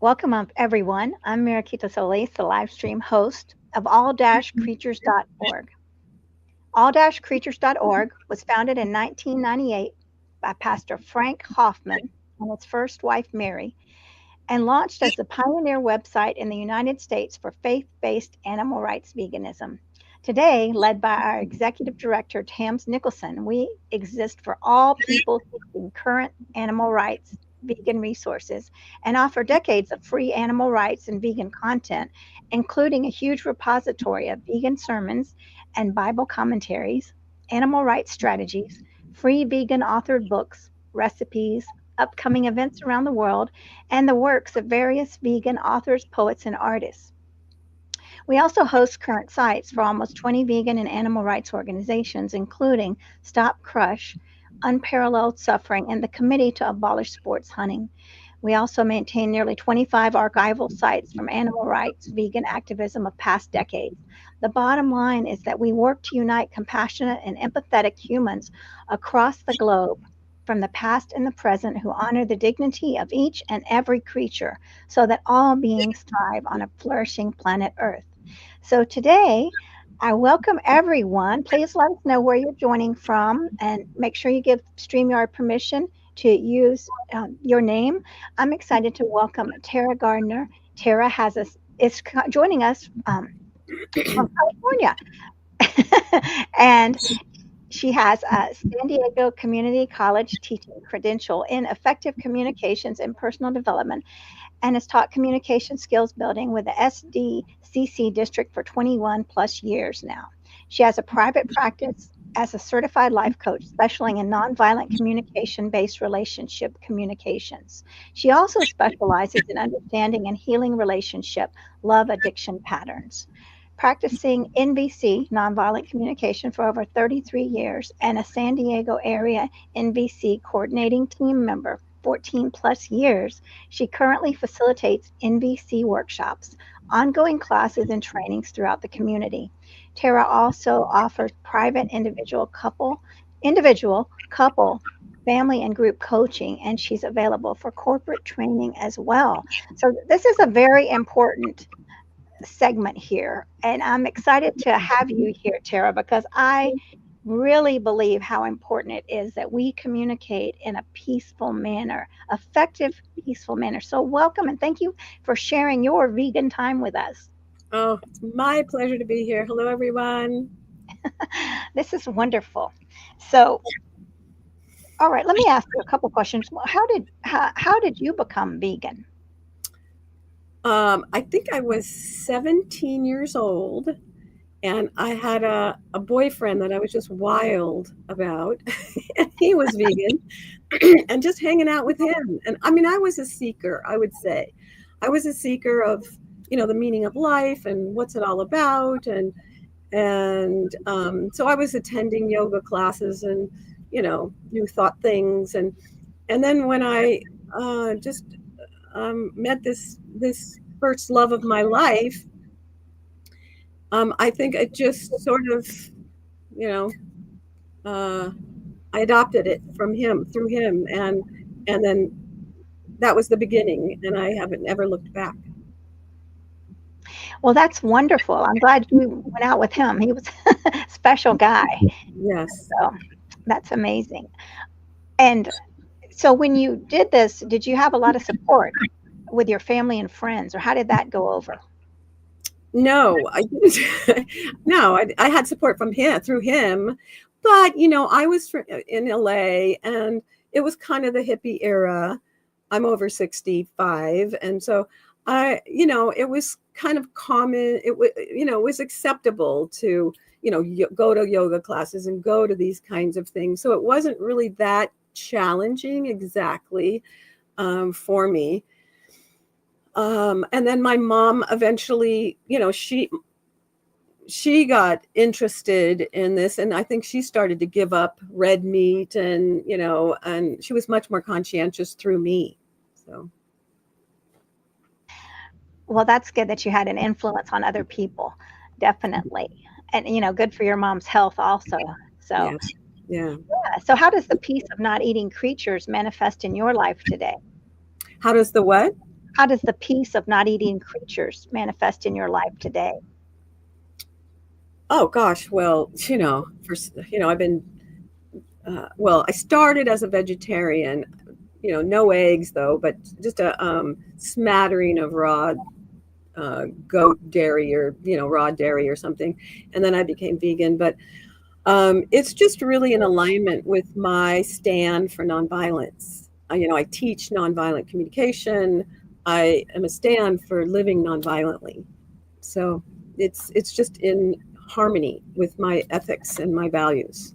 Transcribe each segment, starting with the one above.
Welcome up, everyone. I'm Mariquita Solis, the live stream host of all-creatures.org. All-creatures.org was founded in 1998 by Pastor Frank Hoffman and his first wife, Mary, and launched as the pioneer website in the United States for faith-based animal rights veganism. Today, led by our executive director, Tams Nicholson, we exist for all people seeking current animal rights vegan resources and offer decades of free animal rights and vegan content, including a huge repository of vegan sermons and Bible commentaries, animal rights strategies, free vegan authored books, recipes, upcoming events around the world, and the works of various vegan authors, poets, and artists. We also host current sites for almost 20 vegan and animal rights organizations, including Stop Crush, Unparalleled Suffering, and the Committee to Abolish Sports Hunting. We also maintain nearly 25 archival sites from animal rights, vegan activism of past decades. The bottom line is that we work to unite compassionate and empathetic humans across the globe from the past and the present who honor the dignity of each and every creature so that all beings thrive on a flourishing planet Earth. So today, I welcome everyone. Please let us know where you're joining from and make sure you give StreamYard permission to use your name. I'm excited to welcome Tera Gardner. Tera is joining us from California. And she has a San Diego Community College teaching credential in effective communications and personal development and has taught communication skills building with the SDCC district for 21 plus years now. She has a private practice as a certified life coach, specializing in nonviolent communication-based relationship communications. She also specializes in understanding and healing relationship love addiction patterns. Practicing NVC Nonviolent Communication for over 33 years and a San Diego area NVC coordinating team member 14 plus years, she currently facilitates NVC workshops, ongoing classes, and trainings throughout the community. Tera also offers private individual, couple, family, and group coaching, and she's available for corporate training as well. So this is a very important segment here, and I'm excited to have you here, Tera, because I really believe how important it is that we communicate in a peaceful manner, effective, peaceful manner. So welcome and thank you for sharing your vegan time with us. Oh, it's my pleasure to be here. Hello, everyone. This is wonderful. So, all right, let me ask you a couple questions. How did you become vegan? I think I was 17 years old, and I had a boyfriend that I was just wild about. And he was vegan, and just hanging out with him. And I mean, I was a seeker, I would say. I was a seeker of, the meaning of life and what's it all about. So I was attending yoga classes and, new thought things. And then when I just met this first love of my life, I think it just sort of, you know, I adopted it from him, through him, and then that was the beginning, and I haven't ever looked back. Well, that's wonderful. I'm glad you went out with him. He was a special guy. Yes. So that's amazing. And so when you did this, did you have a lot of support with your family and friends, or how did that go over? No, I didn't. No, I had support from him, through him, but I was in LA, and it was kind of the hippie era. I'm over 65, and so it was kind of common. It was acceptable to go to yoga classes and go to these kinds of things. So it wasn't really that challenging exactly for me. And then my mom eventually, she got interested in this, and I think she started to give up red meat, and she was much more conscientious through me. So. Well, that's good that you had an influence on other people, definitely. And good for your mom's health also. So, yeah. So how does the peace of not eating creatures manifest in your life today? How does the what? How does the peace of not eating creatures manifest in your life today? Oh gosh, well, I've been I started as a vegetarian, no eggs though, but just a smattering of raw goat dairy or raw dairy or something, and then I became vegan. But it's just really in alignment with my stand for nonviolence. I teach nonviolent communication. I am a stand for living nonviolently. So it's just in harmony with my ethics and my values.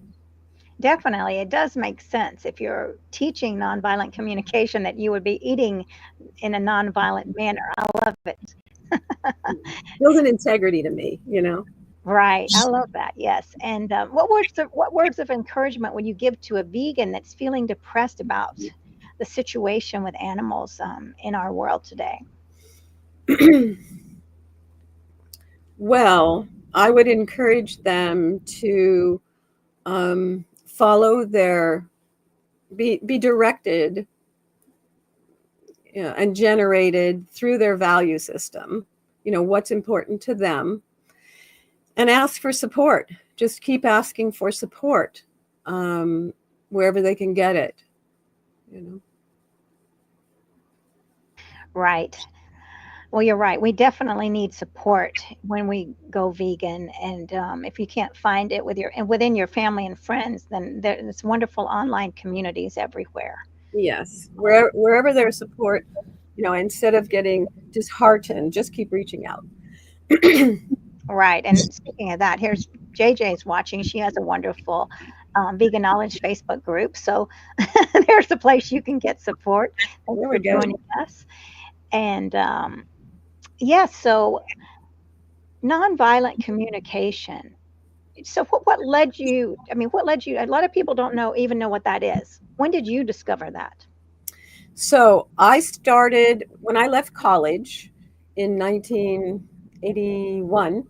Definitely, it does make sense if you're teaching nonviolent communication that you would be eating in a nonviolent manner. I love it. Feels an integrity to me. Right, I love that. Yes. And what words of encouragement would you give to a vegan that's feeling depressed about the situation with animals in our world today? Well, I would encourage them to follow be directed, and generated through their value system, what's important to them, and ask for support. Just keep asking for support wherever they can get it, you know. Right. Well, you're right. We definitely need support when we go vegan, and if you can't find it within your family and friends, then there's wonderful online communities everywhere. Yes, wherever there's support, instead of getting disheartened, just keep reaching out. Right. And speaking of that, here's JJ's watching. She has a wonderful vegan knowledge Facebook group. So there's a place you can get support. Thanks There for we go. joining us. And yes, so nonviolent communication. So what led you? I mean, what led you? A lot of people don't even know what that is. When did you discover that? So I started when I left college in 1981.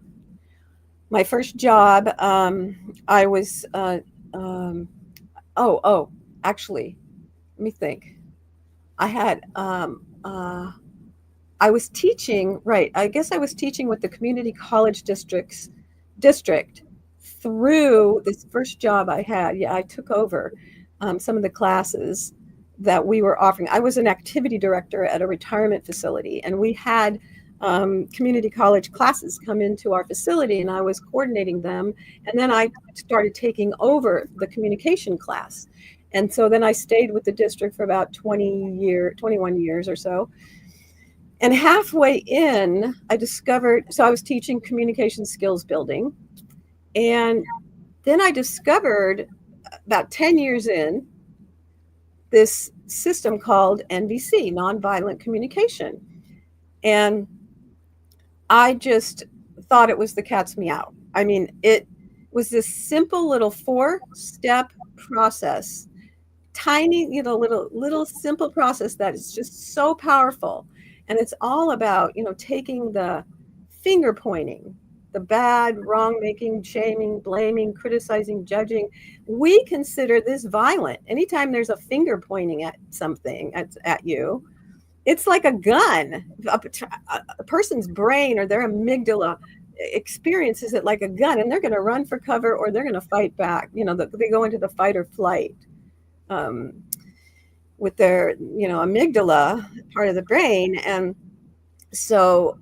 My first job, I was, um, oh, actually, let me think. I had, I was teaching, right. I guess I was teaching with the community college district through this first job I had. Yeah, I took over some of the classes that we were offering. I was an activity director at a retirement facility, and we had community college classes come into our facility, and I was coordinating them. And then I started taking over the communication class. And so then I stayed with the district for about 21 years or so. And halfway in, so I was teaching communication skills building. And then I discovered about 10 years in this system called NVC, Nonviolent Communication. And I just thought it was the cat's meow. I mean, it was this simple little 4-step process, tiny, little simple process that is just so powerful. And it's all about, taking the finger pointing, the bad, wrong making, shaming, blaming, criticizing, judging. We consider this violent. Anytime there's a finger pointing at something, at you, it's like a gun. A person's brain or their amygdala experiences it like a gun, and they're going to run for cover or they're going to fight back. They go into the fight or flight with their, amygdala part of the brain. And so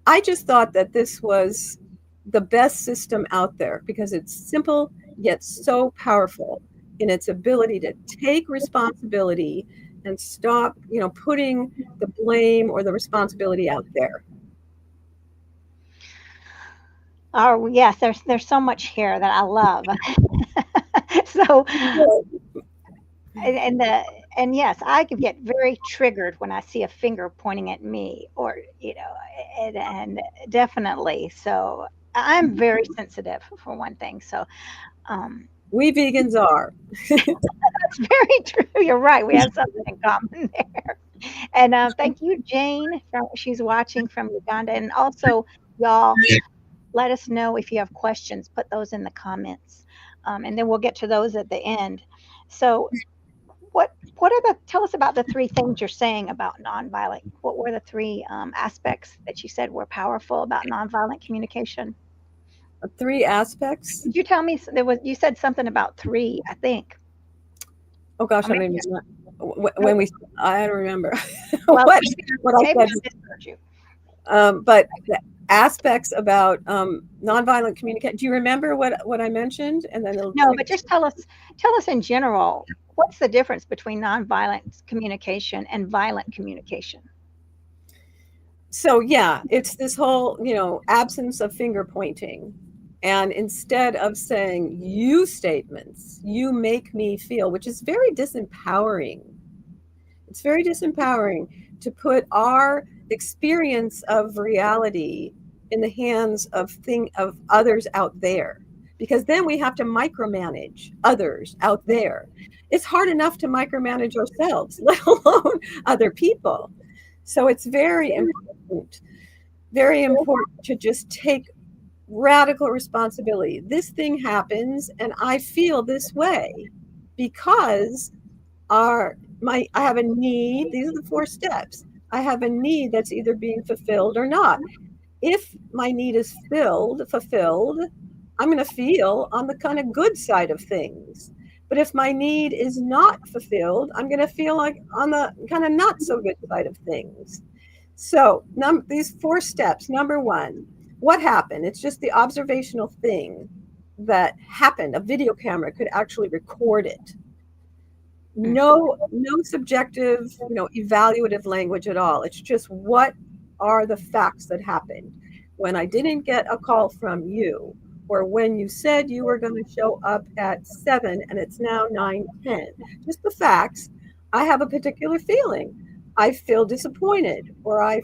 I just thought that this was the best system out there because it's simple yet so powerful in its ability to take responsibility and stop, putting the blame or the responsibility out there. Oh yes, there's so much here that I love. So and and yes, I could get very triggered when I see a finger pointing at me, or and definitely. So I'm very sensitive for one thing. So um, We vegans are. that's very true. You're right. We have something in common there. And thank you, Jane. She's watching from Uganda, and also y'all. Let us know if you have questions. Put those in the comments, and then we'll get to those at the end. So, what tell us about the three things you're saying about nonviolent. What were the three aspects that you said were powerful about nonviolent communication? 3 aspects. Did you tell me you said something about 3, I think. Oh gosh, I I mean, don't even when I don't remember well, what I maybe I said. misheard you. But the aspects about nonviolent communication. Do you remember what I mentioned? And then No, but just tell us in general, what's the difference between nonviolent communication and violent communication? So yeah, it's this whole, absence of finger pointing. And instead of saying you statements, you make me feel, which is very disempowering. It's very disempowering to put our experience of reality in the hands of others out there, because then we have to micromanage others out there. It's hard enough to micromanage ourselves, let alone other people. So it's very important to just take radical responsibility. This thing happens and I feel this way because I have a need. These are the 4 steps. I have a need that's either being fulfilled or not. If my need is fulfilled, I'm going to feel on the kind of good side of things. But if my need is not fulfilled, I'm going to feel like on the kind of not so good side of things. So these 4 steps. Number 1, what happened? It's just the observational thing that happened. A video camera could actually record it. No subjective, evaluative language at all. It's just what are the facts that happened. When I didn't get a call from you, or when you said you were going to show up at 7 and it's now 9:10, just the facts. I have a particular feeling. I feel disappointed, or I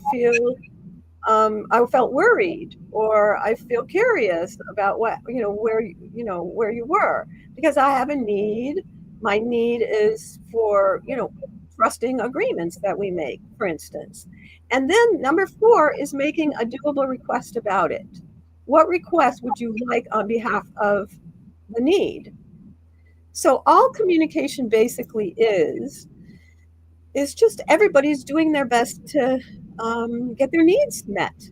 felt worried, or I feel curious about where you were, because I have a need. My need is for, trusting agreements that we make, for instance. And then number 4 is making a doable request about it. What request would you like on behalf of the need? So all communication basically is just everybody's doing their best to get their needs met.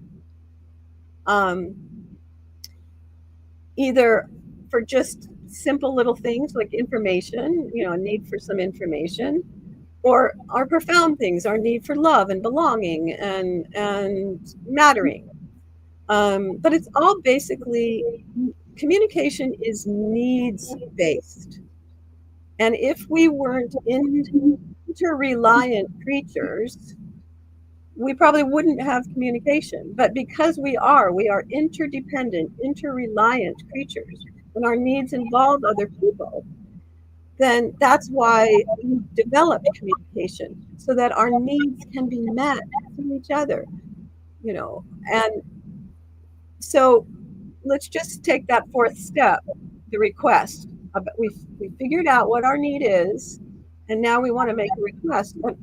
Either for just simple little things like information, a need for some information, or our profound things, our need for love and belonging and mattering. But it's all basically, communication is needs-based. And if we weren't interreliant creatures, we probably wouldn't have communication. But because we are interdependent, interreliant creatures, and our needs involve other people, then that's why we develop communication, so that our needs can be met through each other, And so let's just take that 4th step, the request. We figured out what our need is, and now we want to make a request. But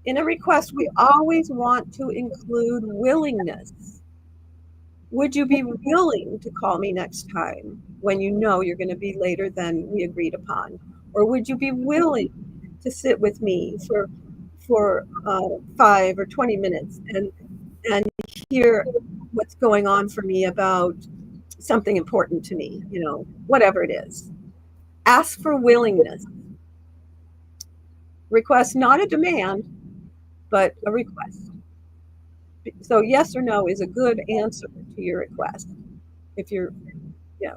in a request, we always want to include willingness. Would you be willing to call me next time when you know you're going to be later than we agreed upon? Or would you be willing to sit with me for 5 or 20 minutes and hear what's going on for me about something important to me, whatever it is? Ask for willingness. Request, not a demand, but a request. So yes or no is a good answer to your request if you're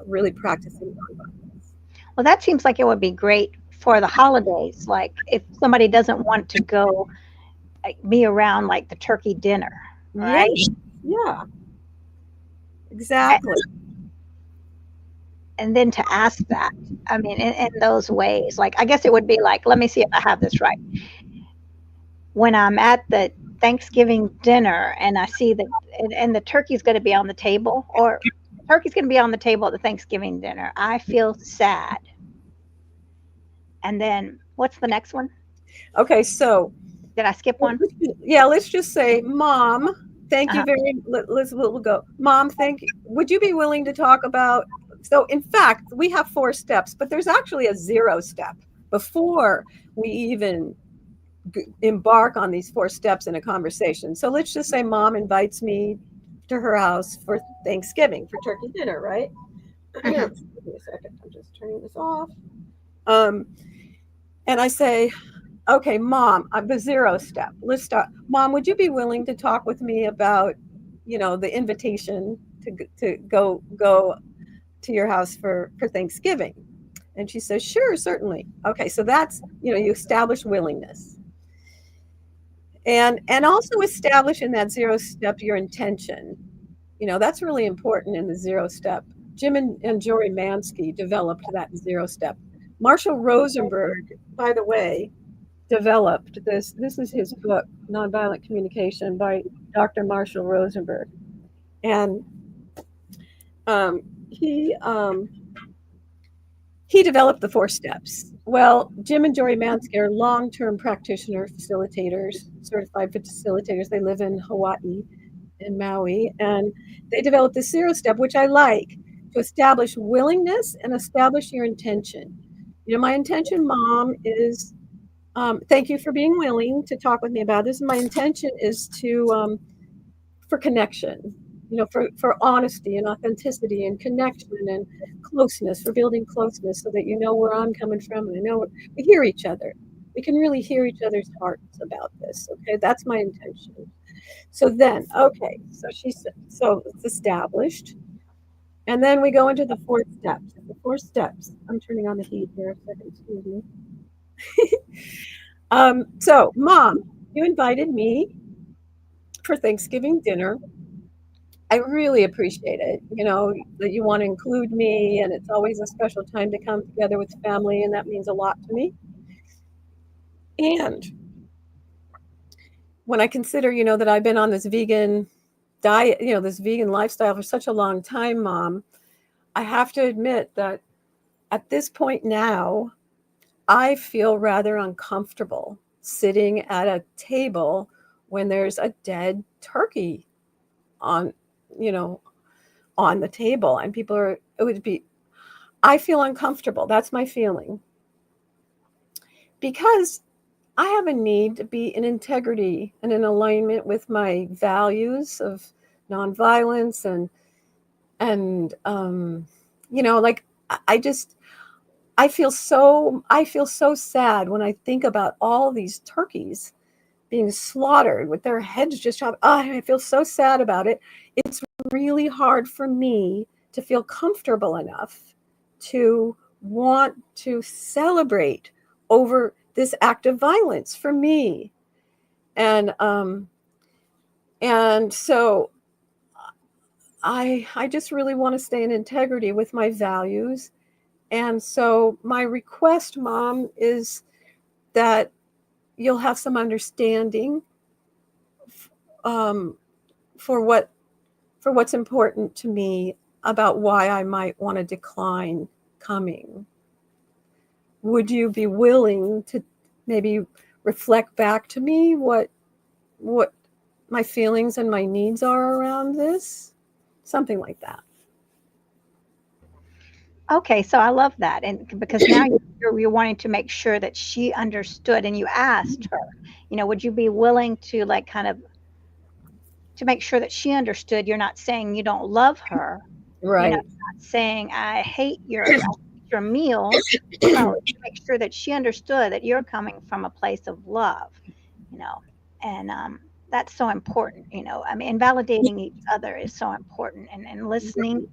really practicing nonviolence. Well, that seems like it would be great for the holidays. Like if somebody doesn't want to go be around like the turkey dinner, right? Yeah, exactly. And then to ask that, I mean, in those ways, like I guess it would be like, let me see if I have this right. When I'm at the Thanksgiving dinner and I see that, and the turkey's going to be on the table, or turkey's going to be on the table at the Thanksgiving dinner, I feel sad. And then what's the next one? Okay, so did I skip one? Yeah, let's just say, Mom, thank you we'll go. Mom, thank you. Would you be willing to talk about? So in fact, we have 4 steps, but there's actually a 0 step. before we even embark on these 4 steps in a conversation. So let's just say mom invites me to her house for Thanksgiving for turkey dinner, right? Give me a second. I'm just turning this off. And I say, okay, mom, the 0 step. Let's start. Mom, would you be willing to talk with me about, the invitation to go to your house for Thanksgiving? And she says, sure, certainly. Okay, so that's, you establish willingness. And also establish in that 0 step your intention. That's really important in the 0 step. Jim and Jory Mansky developed that 0 step. Marshall Rosenberg, by the way, developed this. This is his book, Nonviolent Communication, by Dr. Marshall Rosenberg. And he developed the 4 steps. Well, Jim and Jory Mansky are long-term practitioner facilitators, certified facilitators. They live in Hawaii, in Maui, and they developed the 0 step, which I like, to establish willingness and establish your intention. My intention, Mom, is thank you for being willing to talk with me about this. My intention is for connection, for honesty and authenticity and connection and closeness, for building closeness so that you know where I'm coming from and I know we hear each other. We can really hear each other's hearts about this. Okay, that's my intention. So then, okay, so she said, so it's established. And then we go into the 4 steps. The 4 steps. I'm turning on the heat here a second, excuse me. So, Mom, you invited me for Thanksgiving dinner. I really appreciate it, that you want to include me, and it's always a special time to come together with family, and that means a lot to me. And when I consider, that I've been on this vegan diet, this vegan lifestyle for such a long time, Mom, I have to admit that at this point now, I feel rather uncomfortable sitting at a table when there's a dead turkey on the table and I feel uncomfortable. That's my feeling. Because I have a need to be in integrity and in alignment with my values of nonviolence and I feel so sad when I think about all these turkeys being slaughtered with their heads just chopped. I feel so sad about it. It's really hard for me to feel comfortable enough to want to celebrate over this act of violence for me. And so I just really want to stay in integrity with my values. And so my request, Mom, is that you'll have some understanding for what's important to me about why I might want to decline coming. Would you be willing to maybe reflect back to me what my feelings and my needs are around this? Something like that. Okay, so I love that, and because now you're wanting to make sure that she understood, and you asked her, would you be willing to to make sure that she understood? You're not saying you don't love her, right? Not saying I hate your meal. To make sure that she understood that you're coming from a place of love, and that's so important. And validating each other is so important, and listening.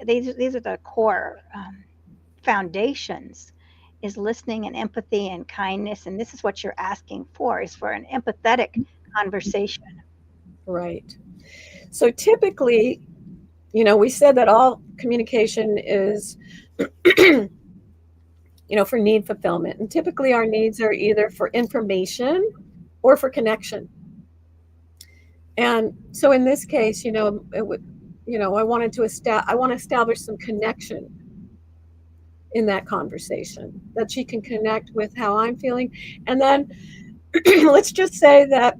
These are the core foundations, is listening and empathy and kindness. And this is what you're asking for, is for an empathetic conversation. Right. So typically, we said that all communication is, for need fulfillment. And typically our needs are either for information or for connection. And so in this case, I want to establish some connection in that conversation, that she can connect with how I'm feeling. And then let's just say that,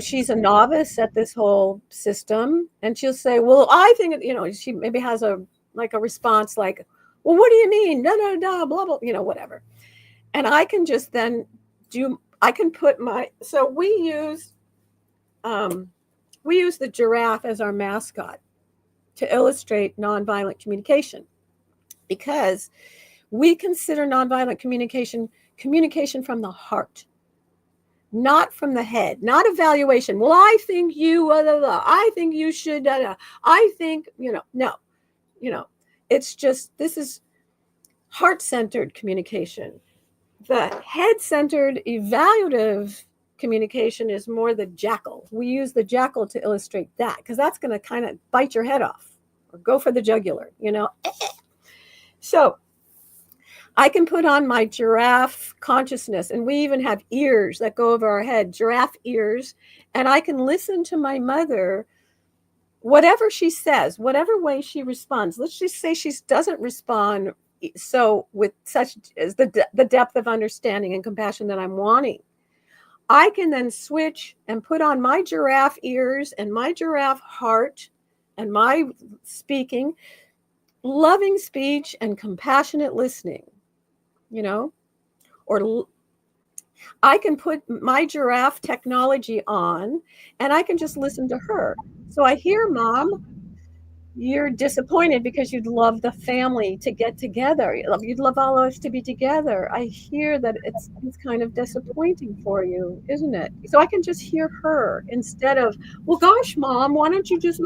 she's a novice at this whole system, and she'll say, well, I think, she maybe has a response like, well, what do you mean? Da, da, da, blah, blah, whatever. And I can just then I can put so we use the giraffe as our mascot to illustrate nonviolent communication, because we consider nonviolent communication from the heart, not from the head, not evaluation. Well, I think you, I think you should, I think, no, it's just, this is heart-centered communication. The head-centered evaluative communication is more the jackal. We use the jackal to illustrate that, because that's going to kind of bite your head off or go for the jugular, So I can put on my giraffe consciousness, and we even have ears that go over our head, giraffe ears, and I can listen to my mother, whatever she says, whatever way she responds. Let's just say she doesn't respond so with such as the depth of understanding and compassion that I'm wanting. I can then switch and put on my giraffe ears and my giraffe heart and my speaking, loving speech and compassionate listening, or I can put my giraffe technology on and I can just listen to her. So I hear, Mom, you're disappointed because you'd love the family to get together. You'd love all of us to be together. I hear that it's kind of disappointing for you, isn't it? So I can just hear her instead of, well, gosh, Mom, why don't you just,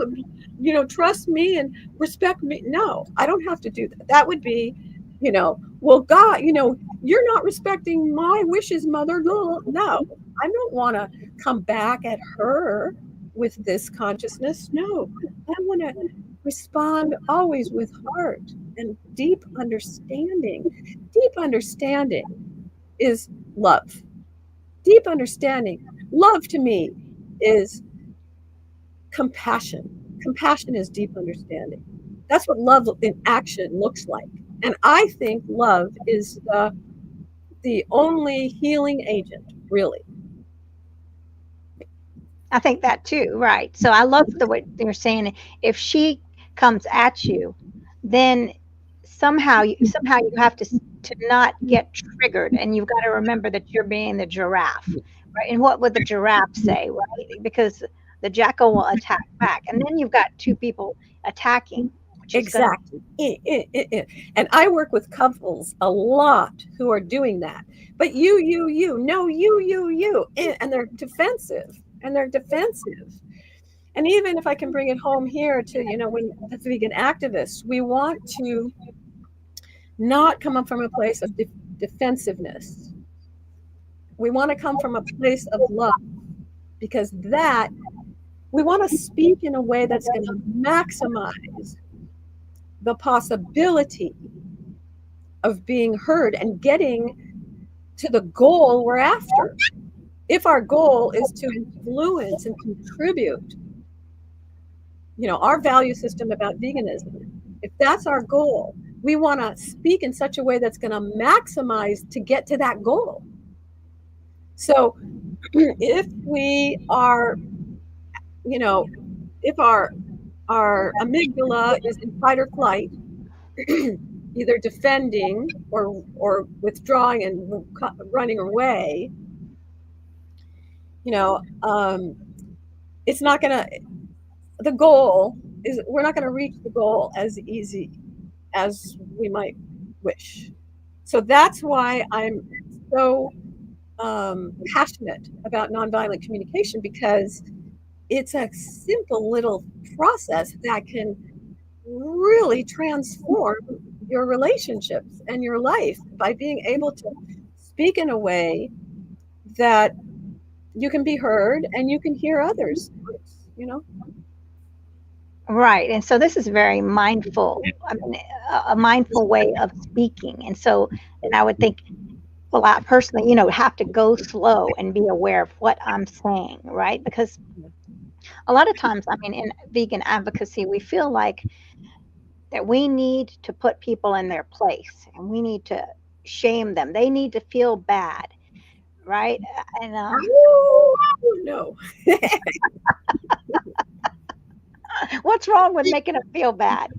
trust me and respect me? No, I don't have to do that. That would be, well, God, you're not respecting my wishes, Mother. No, I don't want to come back at her with this consciousness. No, I want to respond always with heart and deep understanding. Deep understanding is love. Deep understanding. Love to me is compassion. Compassion is deep understanding. That's what love in action looks like. And I think love is the only healing agent, really. I think that too, right. So I love what you're saying. If she comes at you, then somehow you have to not get triggered, and you've got to remember that you're being the giraffe, right? And what would the giraffe say, right? Because the jackal will attack back, and then you've got two people attacking. Exactly. And I work with couples a lot who are doing that. But you, no, you, and they're defensive. And even if I can bring it home here to, when the vegan activists, we want to not come up from a place of defensiveness. We want to come from a place of love, because that we want to speak in a way that's going to maximize the possibility of being heard and getting to the goal we're after. If our goal is to influence and contribute, our value system about veganism, if that's our goal, we want to speak in such a way that's going to maximize to get to that goal. So if we are, if our amygdala is in fight or flight, either defending or withdrawing and running away, it's not going to, the goal is, we're not going to reach the goal as easy as we might wish. So that's why I'm so passionate about nonviolent communication, because it's a simple little process that can really transform your relationships and your life by being able to speak in a way that you can be heard and you can hear others, Right. And so this is very mindful, a mindful way of speaking. And so, and I would think, well, I personally, have to go slow and be aware of what I'm saying, right? Because a lot of times, in vegan advocacy, we feel like that we need to put people in their place and we need to shame them. They need to feel bad, right? And no. What's wrong with making them feel bad?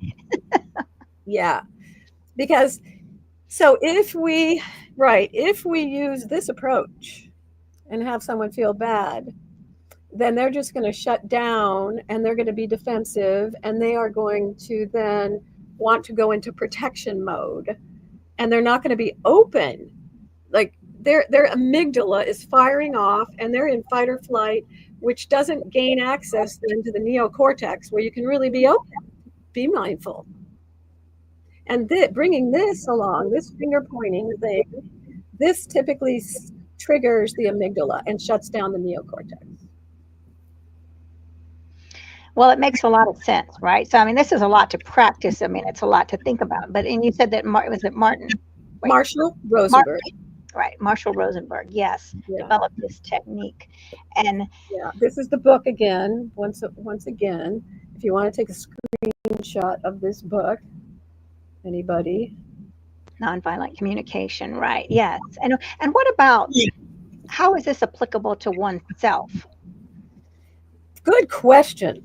Yeah, because So if we use this approach and have someone feel bad, then they're just going to shut down and they're going to be defensive, and they are going to then want to go into protection mode, and they're not going to be open. Like their amygdala is firing off and they're in fight or flight, which doesn't gain access into the neocortex where you can really be open, be mindful. And bringing this along, this finger pointing thing, this typically triggers the amygdala and shuts down the neocortex. Well, it makes a lot of sense, right? So, I mean, this is a lot to practice. I mean, it's a lot to think about. But, and you said that, was it Martin? Wait, Marshall Rosenberg. Right, Marshall Rosenberg, yes, developed this technique. And yeah, this is the book again, once again, if you want to take a screenshot of this book, anybody? Nonviolent communication, right, yes. And what about, how is this applicable to oneself? Good question.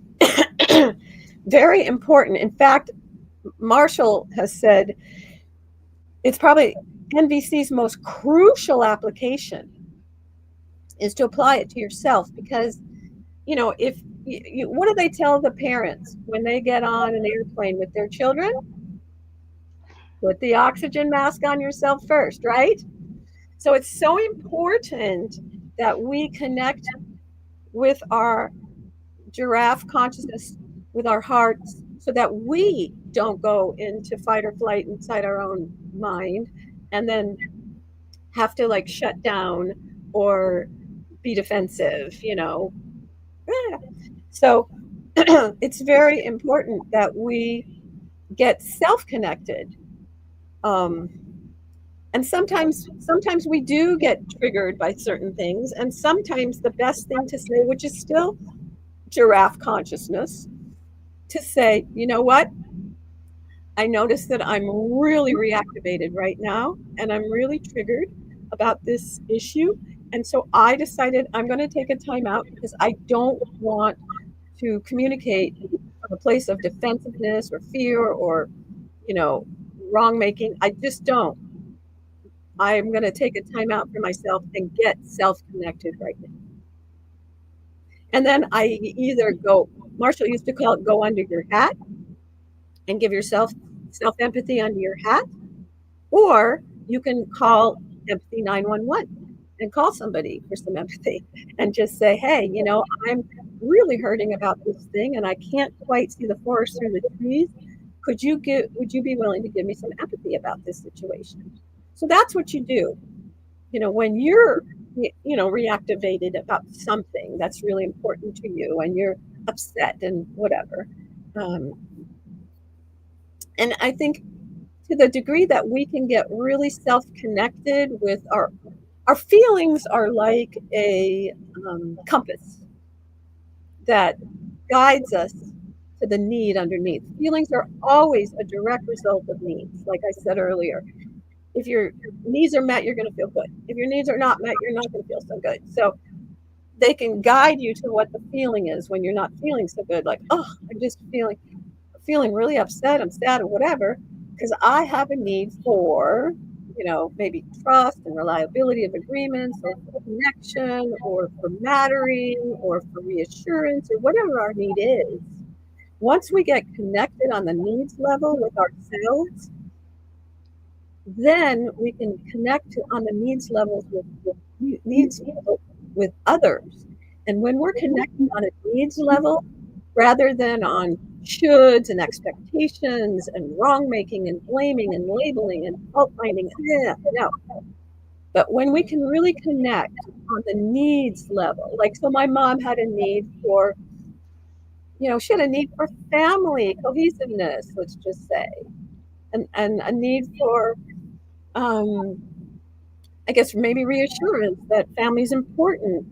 Very important. In fact, Marshall has said it's probably NVC's most crucial application is to apply it to yourself, because, you know, if what do they tell the parents when they get on an airplane with their children? Put the oxygen mask on yourself first, right? So it's so important that we connect with our giraffe consciousness, with our hearts, so that we don't go into fight or flight inside our own mind and then have to like shut down or be defensive, you know. So it's very important that we get self-connected. And sometimes we do get triggered by certain things, and sometimes the best thing to say, which is still giraffe consciousness, to say, you know what, I notice that I'm really reactivated right now, and I'm really triggered about this issue, and so I decided I'm going to take a time out because I don't want to communicate from a place of defensiveness or fear or, you know, wrong making. I just don't. I'm going to take a time out for myself and get self-connected right now. And then I either go, Marshall used to call it go under your hat and give yourself self-empathy under your hat, or you can call empathy 911 and call somebody for some empathy and just say, hey, you know, I'm really hurting about this thing and I can't quite see the forest through the trees. Would you be willing to give me some empathy about this situation? So that's what you do. You know, when you're, you know, reactivated about something that's really important to you and you're upset and whatever. And I think to the degree that we can get really self-connected with our feelings are like a compass that guides us to the need underneath. Feelings are always a direct result of needs, like I said earlier. If your needs are met, you're going to feel good. If your needs are not met, you're not going to feel so good. So they can guide you to what the feeling is when you're not feeling so good. Like, oh, I'm just feeling really upset, I'm sad or whatever, because I have a need for, you know, maybe trust and reliability of agreements, or for connection, or for mattering, or for reassurance, or whatever our need is. Once we get connected on the needs level with ourselves, then we can connect on the needs levels with others. And when we're connecting on a needs level, rather than on shoulds and expectations and wrong making and blaming and labeling and fault finding, no. But when we can really connect on the needs level, like, so my mom had a need for, you know, she had a need for family cohesiveness, let's just say, and a need for, I guess maybe reassurance that family is important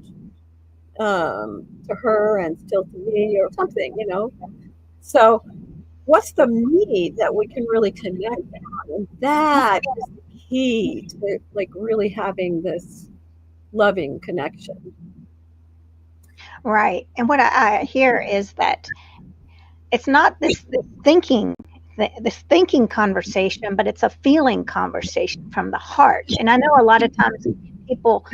to her and still to me or something, you know. So what's the need that we can really connect on? And that is the key to like really having this loving connection. Right. And what I hear is that it's not this thinking this thinking conversation, but it's a feeling conversation from the heart. And I know a lot of times people,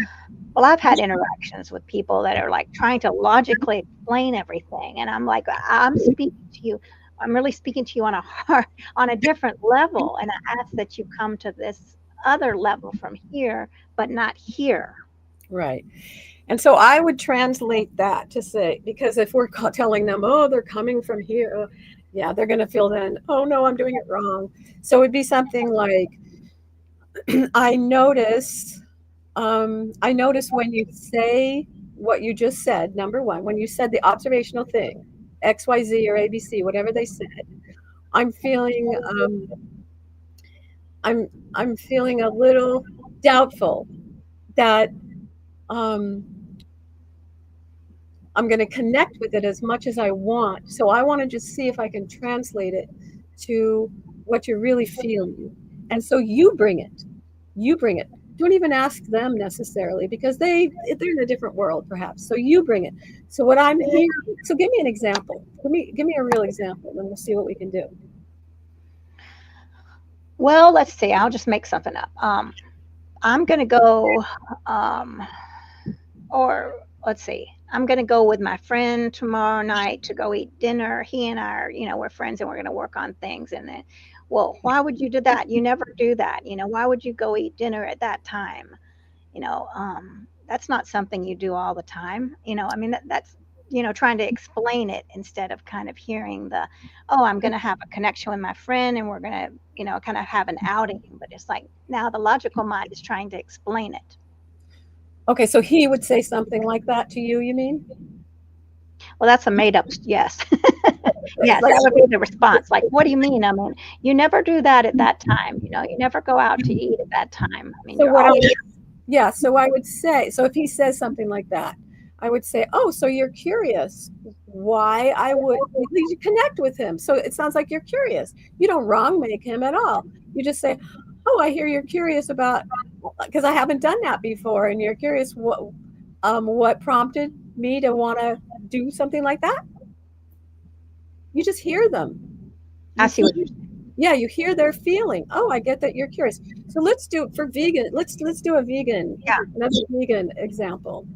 well, I've had interactions with people that are like trying to logically explain everything. And I'm like, I'm speaking to you. I'm really speaking to you on a heart, on a different level. And I ask that you come to this other level from here, but not here. Right. And so I would translate that to say, because if we're telling them, oh, they're coming from here, yeah, they're going to feel then, oh, no, I'm doing it wrong. So it'd be something like, I notice when you say what you just said, number one, when you said the observational thing, XYZ or ABC, whatever they said, I'm feeling, I'm feeling a little doubtful that I'm going to connect with it as much as I want. So I want to just see if I can translate it to what you're really feeling. And so you bring it. Don't even ask them necessarily, because they're in a different world perhaps. So you bring it. So what I'm hearing, so give me an example. Give me a real example, and we'll see what we can do. Well, let's see. I'll just make something up. I'm going to go, or let's see. I'm going to go with my friend tomorrow night to go eat dinner. He and I are, we're friends and we're going to work on things. And then, well, why would you do that? You never do that. Why would you go eat dinner at that time? That's not something you do all the time. I mean, that's, trying to explain it instead of kind of hearing oh, I'm going to have a connection with my friend and we're going to, kind of have an outing. But it's like now the logical mind is trying to explain it. Okay, so he would say something like that to you, you mean? Well, that's a made up, yes. Yes, that would be the response. Like, what do you mean? I mean, you never do that at that time. You never go out to eat at that time. I mean, yeah, so I would say, so if he says something like that, I would say, oh, so you're curious why I would connect with him. So it sounds like you're curious. You don't wrong make him at all. You just say, oh, I hear you're curious about, because I haven't done that before, and you're curious what prompted me to want to do something like that. You just hear them. I see what you're saying. Yeah, you hear their feeling. Oh, I get that you're curious. So let's do it for vegan. Let's do a vegan. Yeah. Another vegan example.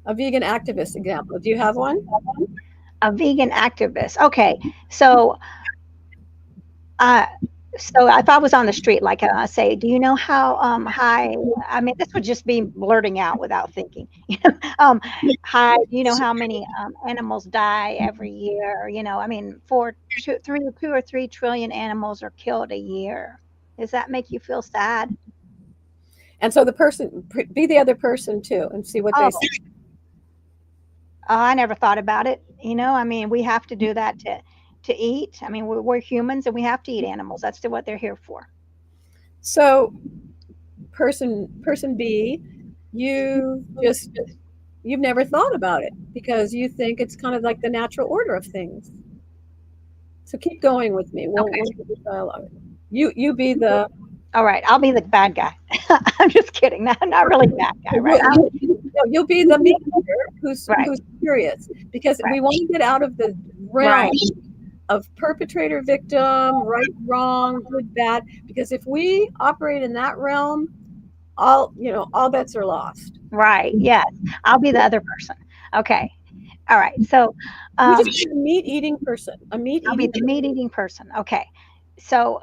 A vegan activist example. Do you have one? A vegan activist. Okay, so if I was on the street, like I say, do you know how high? I mean, this would just be blurting out without thinking. High. You know how many animals die every year? I mean, 2 or 3 trillion animals are killed a year. Does that make you feel sad? And so the person, be the other person too, and see what they say. Oh, I never thought about it. I mean, we have to do that to eat. I mean, we're humans and we have to eat animals. That's what they're here for. So person B, you've never thought about it because you think it's kind of like the natural order of things. So keep going with me. We'll do the dialogue. You be the... All right, I'll be the bad guy. I'm just kidding. Not really bad guy, right? You'll be the mediator who's curious, because we want to get out of the realm of perpetrator, victim, right, wrong, good, bad. Because if we operate in that realm, all bets are lost. Right. Yes. I'll be the other person. Okay. All right. So you just be a meat-eating person. I'll be the meat-eating person. Okay. So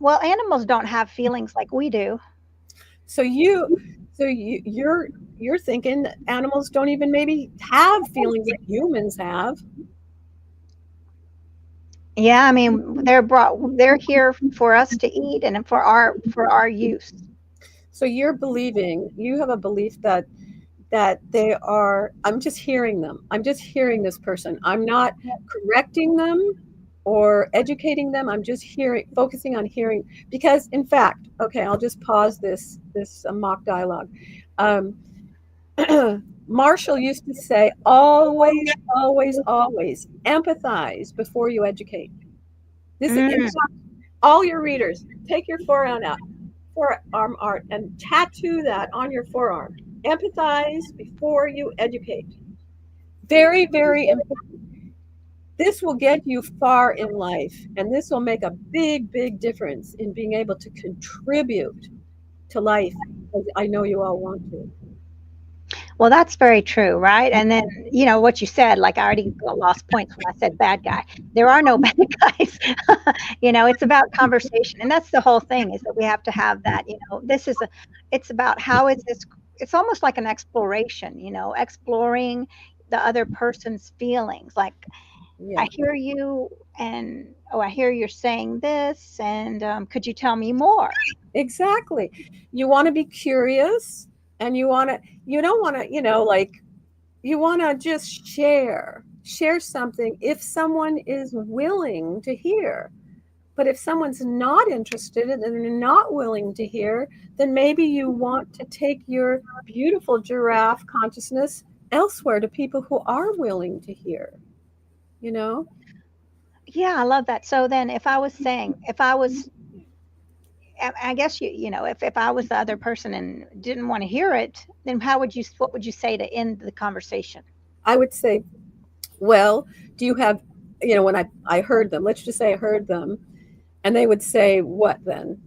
well, animals don't have feelings like we do. So you're thinking animals don't even maybe have feelings like humans have. Yeah, I mean, they're here for us to eat and for our use. So you have a belief that they are, I'm just hearing them. I'm just hearing this person. I'm not correcting them or educating them. I'm just focusing on hearing, because in fact, okay, I'll just pause this mock dialogue. Marshall used to say, always, always, always empathize before you educate. This is all your readers. Take your forearm art and tattoo that on your forearm. Empathize before you educate. Very, very important. This will get you far in life, and this will make a big, big difference in being able to contribute to life, as I know you all want to. Well, that's very true, right? And then, what you said, like I already lost points when I said bad guy. There are no bad guys. It's about conversation. And that's the whole thing is that we have to have that, it's about how is this, it's almost like an exploration, exploring the other person's feelings. Like, I Yeah, hear you, and oh, I hear you're saying this, and could you tell me more? exactly. You want to be curious, and you don't want to, like, you want to just share something if someone is willing to hear. But if someone's not interested and they're not willing to hear, then maybe you want to take your beautiful giraffe consciousness elsewhere to people who are willing to hear, you know? Yeah, I love that. So then, if I was, I guess if I was the other person and didn't want to hear it, then what would you say to end the conversation? I would say, well, do you have, when I heard them, let's just say I heard them, and they would say, what then?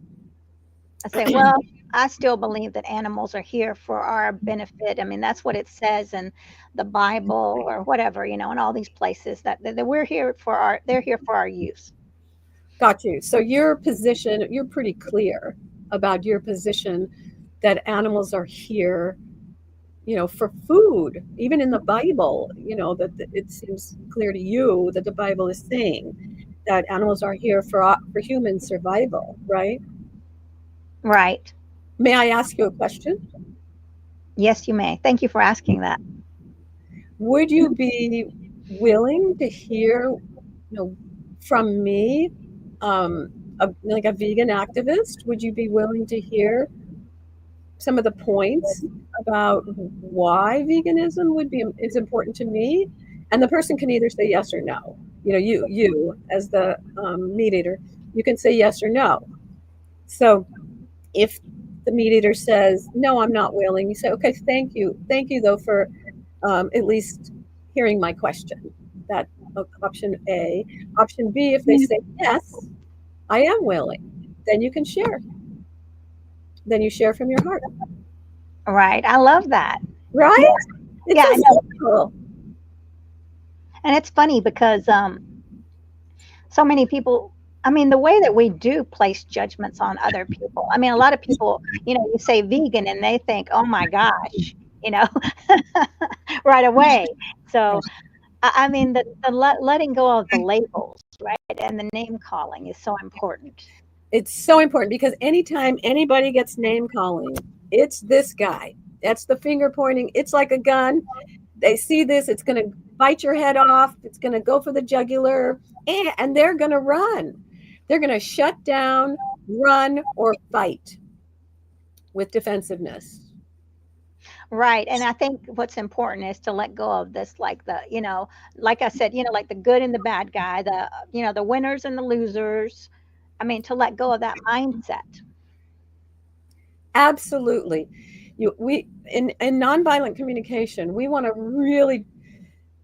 I say, well, I still believe that animals are here for our benefit. I mean, that's what it says in the Bible or whatever, in all these places that we're here for they're here for our use. Got you. So your position, you're pretty clear about your position that animals are here, for food. Even in the Bible, that it seems clear to you that the Bible is saying that animals are here for human survival, right? Right. May I ask you a question? Yes, you may. Thank you for asking that. Would you be willing to hear, from me, like a vegan activist? Would you be willing to hear some of the points about why veganism is important to me? And the person can either say yes or no. You as the meat eater, you can say yes or no. So if the meat eater says no, I'm not willing, you say, okay, thank you though for at least hearing my question. That option A. Option B, if they say yes, I am willing, then you can share. Then you share from your heart, Right. I love that. right? Yeah, It's yeah, so I know. simple. And it's funny because so many people, I mean, the way that we do place judgments on other people. I mean, a lot of people, you say vegan and they think, oh my gosh, you know, right away. So, I mean, the letting go of the labels, right, and the name calling is so important. It's so important because anytime anybody gets name calling, it's this guy. That's the finger pointing. It's like a gun. They see this, it's going to bite your head off. It's going to go for the jugular, and they're going to run. They're going to shut down, run, or fight with defensiveness. Right. And I think what's important is to let go of this, like like I said, like the good and the bad guy, the winners and the losers. I mean, to let go of that mindset. Absolutely. We in nonviolent communication, we want to really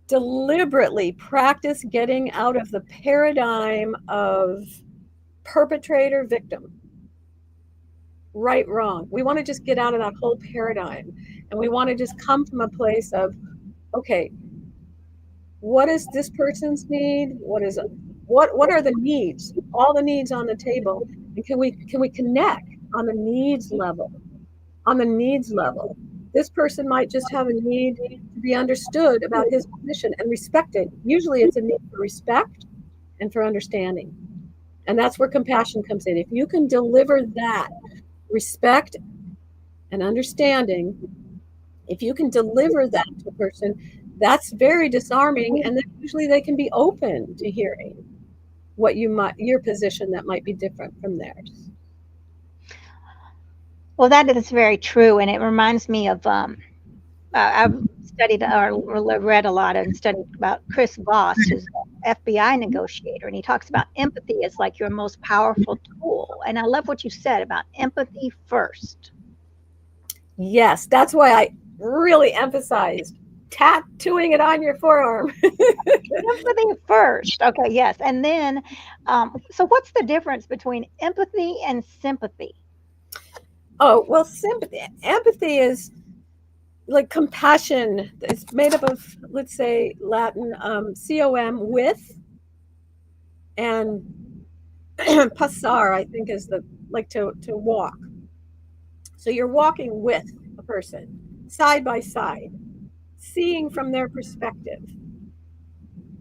deliberately practice getting out of the paradigm of perpetrator victim, right, wrong. We want to just get out of that whole paradigm, and we want to just come from a place of, okay, what is this person's need? What are the needs? All the needs on the table, and can we connect on the needs level? On the needs level, this person might just have a need to be understood about his position and respected. Usually, it's a need for respect and for understanding, and that's where compassion comes in. If you can deliver that respect and understanding, if you can deliver that to a person, that's very disarming, and then usually they can be open to hearing your position that might be different from theirs. Well, that is very true, and it reminds me of I've studied or read a lot and studied about Chris Voss, who's an FBI negotiator, and he talks about empathy as like your most powerful tool. And I love what you said about empathy first. Yes, that's why I really emphasized tattooing it on your forearm. Empathy first. Okay, yes. And then, so what's the difference between empathy and sympathy? Oh, well, empathy is like compassion. It's made up of, let's say, Latin com, with, and passar, I think, is the like to walk. So you're walking with a person, side by side, seeing from their perspective.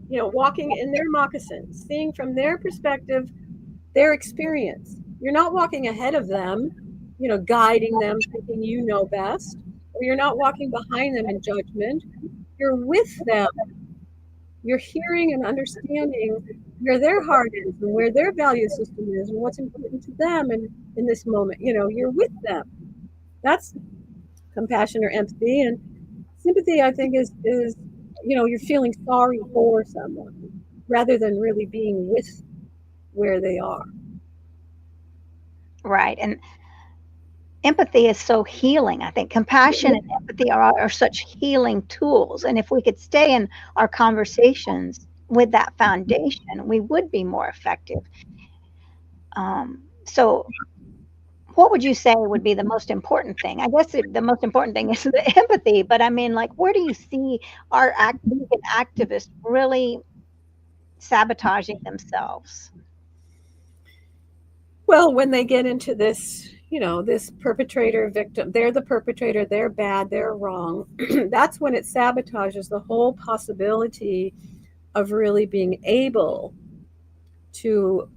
Walking in their moccasins, seeing from their perspective, their experience. You're not walking ahead of them, guiding them, thinking you know best, or you're not walking behind them in judgment. You're with them. You're hearing and understanding where their heart is and where their value system is and what's important to them and in this moment. You're with them. That's compassion or empathy. And sympathy, I think, is you're feeling sorry for someone rather than really being with where they are. Right. And empathy is so healing. I think compassion and empathy are such healing tools. And if we could stay in our conversations with that foundation, we would be more effective. So what would you say would be the most important thing? I guess the most important thing is the empathy, but I mean, like, where do you see our vegan activists really sabotaging themselves? Well, when they get into this, this perpetrator victim, they're the perpetrator, they're bad, they're wrong. That's when it sabotages the whole possibility of really being able to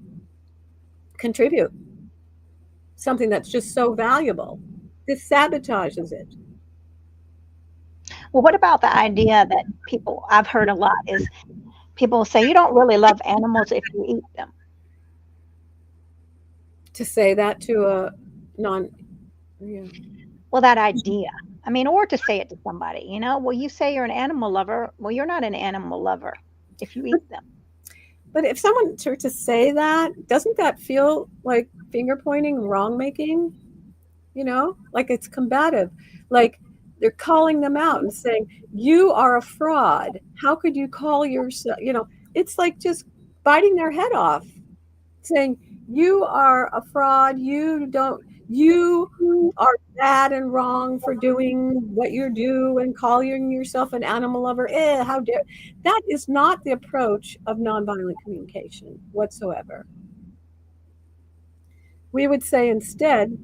contribute something that's just so valuable. This sabotages it. Well, what about the idea that I've heard a lot is people say you don't really love animals if you eat them. To say that to a Well, that idea. I mean, or to say it to somebody, well, you say you're an animal lover. Well, you're not an animal lover if you eat them. But if someone were to say that, doesn't that feel like finger pointing, wrong making? Like it's combative. Like they're calling them out and saying, you are a fraud. How could you call yourself, it's like just biting their head off, saying, you are a fraud. You are bad and wrong for doing what you do and calling yourself an animal lover. How dare. That is not the approach of nonviolent communication whatsoever. We would say instead,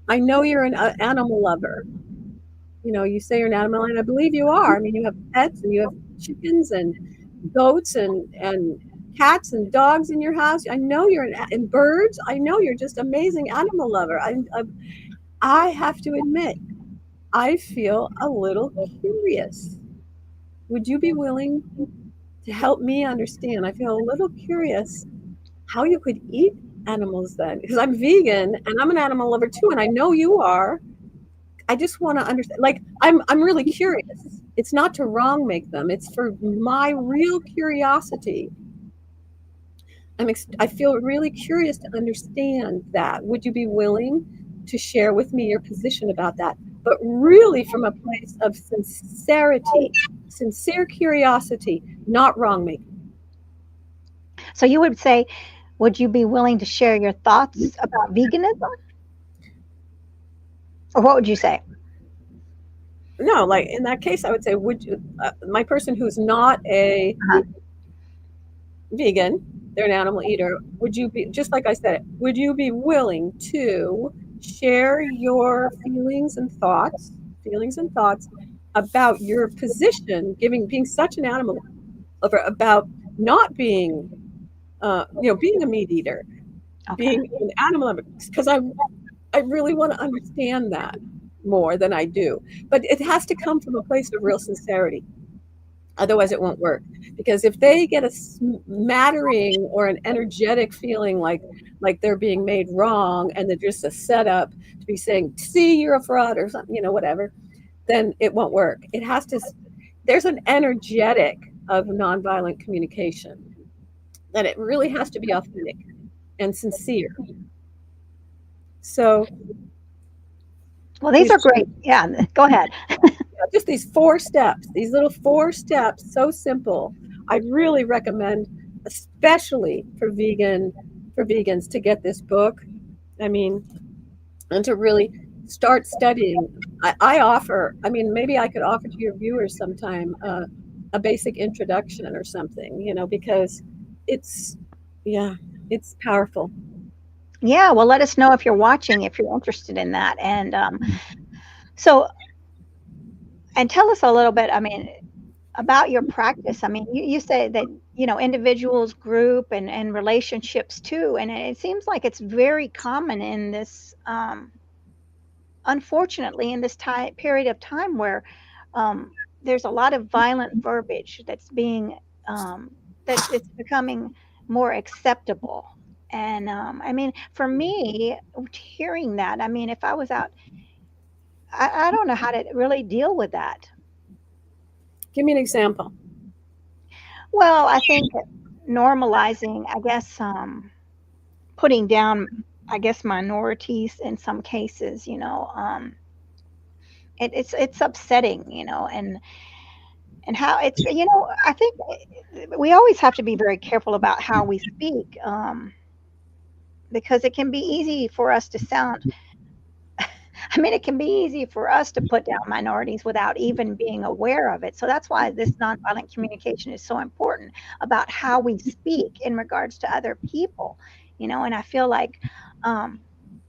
I know you're an animal lover. You say you're an animal, and I believe you are. I mean, you have pets and you have chickens and goats and cats and dogs in your house. I know and birds. I know you're just amazing animal lover. I have to admit, I feel a little curious. Would you be willing to help me understand? I feel a little curious how you could eat animals then, because I'm vegan and I'm an animal lover too, and I know you are. I just want to understand. Like I'm really curious. It's not to wrong make them. It's for my real curiosity. I feel really curious to understand that. Would you be willing to share with me your position about that? But really from a place of sincerity, sincere curiosity, not wrong making. So you would say, would you be willing to share your thoughts about veganism? Or what would you say? No, like in that case, I would say, would you, my person who's not a vegan, they're an animal eater, would you be, just like I said, would you be willing to share your feelings and thoughts about your position, being such an animal lover, about not being, being a meat eater, being an animal lover, because I really want to understand that more than I do. But it has to come from a place of real sincerity. Otherwise, it won't work. Because if they get a smattering or an energetic feeling like they're being made wrong and they're just a setup to be saying, see, you're a fraud or something, whatever, then it won't work. It has to, there's an energetic of nonviolent communication that it really has to be authentic and sincere. So, well, these are great. Yeah, go ahead. just these 4 steps, these little 4 steps, so simple. I really recommend, especially for vegans, to get this book. I mean, and to really start studying. I offer, I mean, maybe I could offer to your viewers sometime a basic introduction or something, because it's, yeah, it's powerful. Yeah, well, let us know if you're watching, if you're interested in that. And so, and tell us a little bit, I mean, about your practice. I mean, you say that, individuals, group, and relationships too. And it seems like it's very common in this, unfortunately, in this time period of time where there's a lot of violent verbiage that's being, that it's becoming more acceptable. And I mean, for me, hearing that, I mean, if I was out, I don't know how to really deal with that. Give me an example. Well, I think normalizing, I guess, putting down, I guess, minorities in some cases, it's upsetting, and how it's, I think we always have to be very careful about how we speak, because it can be easy for us to sound, I mean, it can be easy for us to put down minorities without even being aware of it. So that's why this nonviolent communication is so important, about how we speak in regards to other people, and I feel like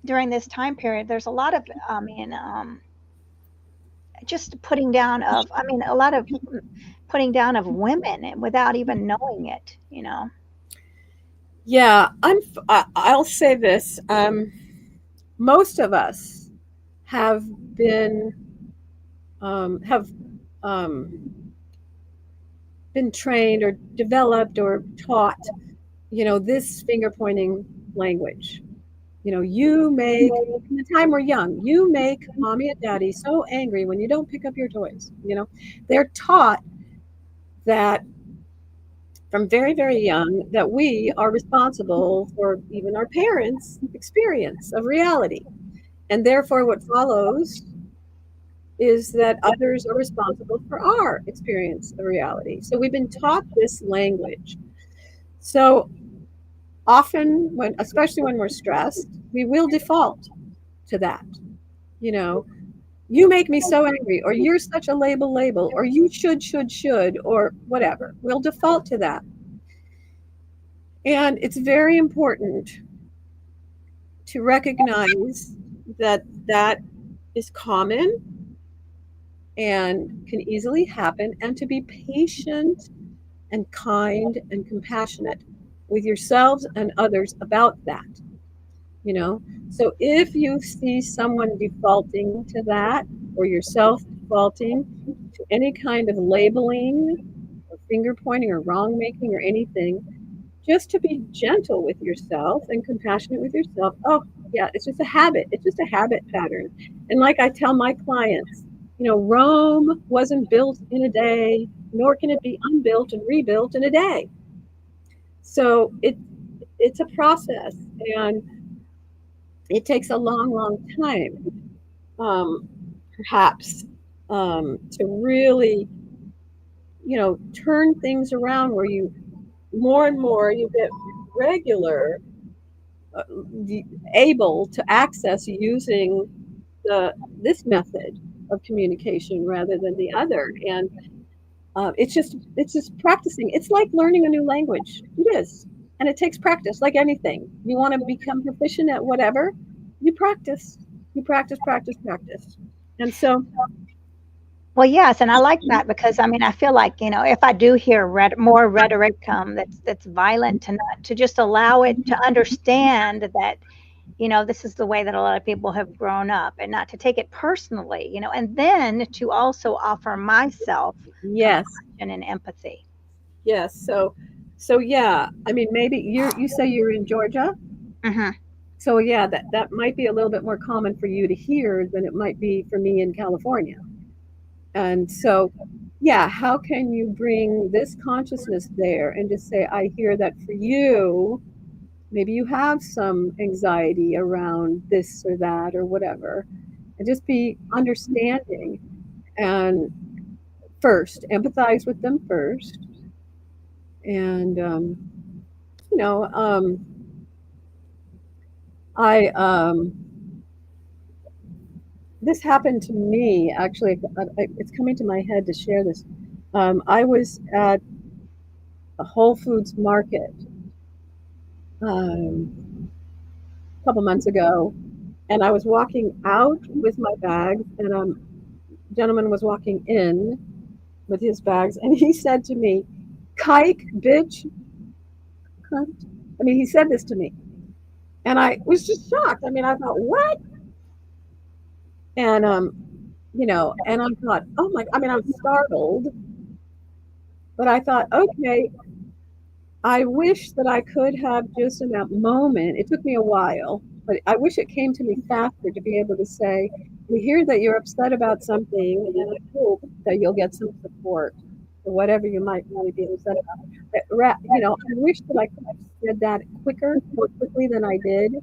during this time period, there's a lot of, I mean, just putting down of, I mean, a lot of putting down of women without even knowing it. Yeah, I'll say this. Most of us have have been trained or developed or taught, this finger pointing language. You make, from the time we're young, you make mommy and daddy so angry when you don't pick up your toys. They're taught that from very, very young that we are responsible for even our parents' experience of reality. And therefore, what follows is that others are responsible for our experience of reality. So we've been taught this language. So often, especially when we're stressed, we will default to that. You make me so angry, or you're such a label, or you should, or whatever. We'll default to that. And it's very important to recognize that that is common and can easily happen, and to be patient and kind and compassionate with yourselves and others about that. So if you see someone defaulting to that, or yourself defaulting to any kind of labeling or finger pointing or wrong making or anything, just to be gentle with yourself and compassionate with yourself. Oh, yeah, it's just a habit. It's just a habit pattern. And like I tell my clients, Rome wasn't built in a day, nor can it be unbuilt and rebuilt in a day. So it's a process, and it takes a long, long time, perhaps, to really, turn things around where you more and more you get regular, able to access using this method of communication rather than the other. And it's just practicing. It's like learning a new language. It is, and it takes practice, like anything. You want to become proficient at whatever, you practice, practice. And so, Well, yes, and I like that because I mean I feel like, if I do hear more rhetoric that's violent, to just allow it, to understand that, this is the way that a lot of people have grown up, and not to take it personally, and then to also offer myself yes, compassion and empathy. yes. So yeah. I mean, maybe you say you're in Georgia. Hmm. So yeah, that might be a little bit more common for you to hear than it might be for me in California. And so, yeah, how can you bring this consciousness there and just say, I hear that for you, maybe you have some anxiety around this or that or whatever, and just be understanding and first empathize with them first. And, you know, this happened to me actually. It's coming to my head to share this. I was at a Whole Foods market a couple months ago, and I was walking out with my bags, and a gentleman was walking in with his bags, and he said to me, "Kike, bitch." Cunt. I mean, he said this to me, and I was just shocked. I mean, I thought, what? And you know, and I thought, oh my, I mean, I was startled, but I thought, okay, I wish that I could have just in that moment, it took me a while, but I wish it came to me faster to be able to say, we hear that you're upset about something, and I hope that you'll get some support for whatever you might really be upset about. You know, I wish that I could have said that more quickly than I did,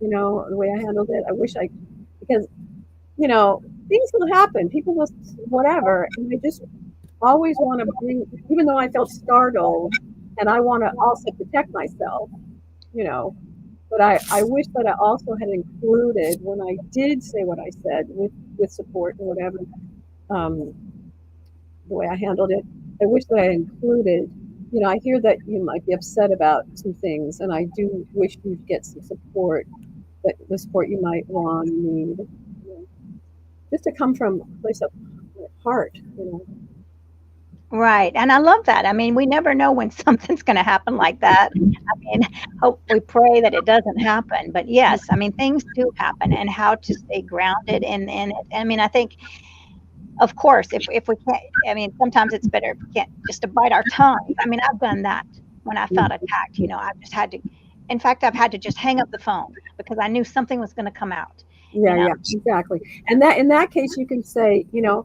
you know, the way I handled it. I wish because, you know, things will happen. People will, whatever. And I just always want to bring, even though I felt startled, and I want to also protect myself, you know, but I wish that I also had included when I did say what I said with support and whatever, the way I handled it. I wish that I included, you know, I hear that you might be upset about some things, and I do wish you'd get some support, that the support you might want and need, you know, just to come from a place of heart, you know. Right. And I love that. I mean, we never know when something's going to happen like that. I mean, hope we pray that it doesn't happen. But yes, I mean, things do happen, and how to stay grounded in it. I mean, I think, of course, if we can't, I mean, sometimes it's better if we can't just to bite our tongues. I mean, I've done that when I felt attacked. You know, I've just had to, in fact, I've had to just hang up the phone because I knew something was going to come out, you Yeah, know. yeah, exactly. And that in that case, you can say, you know,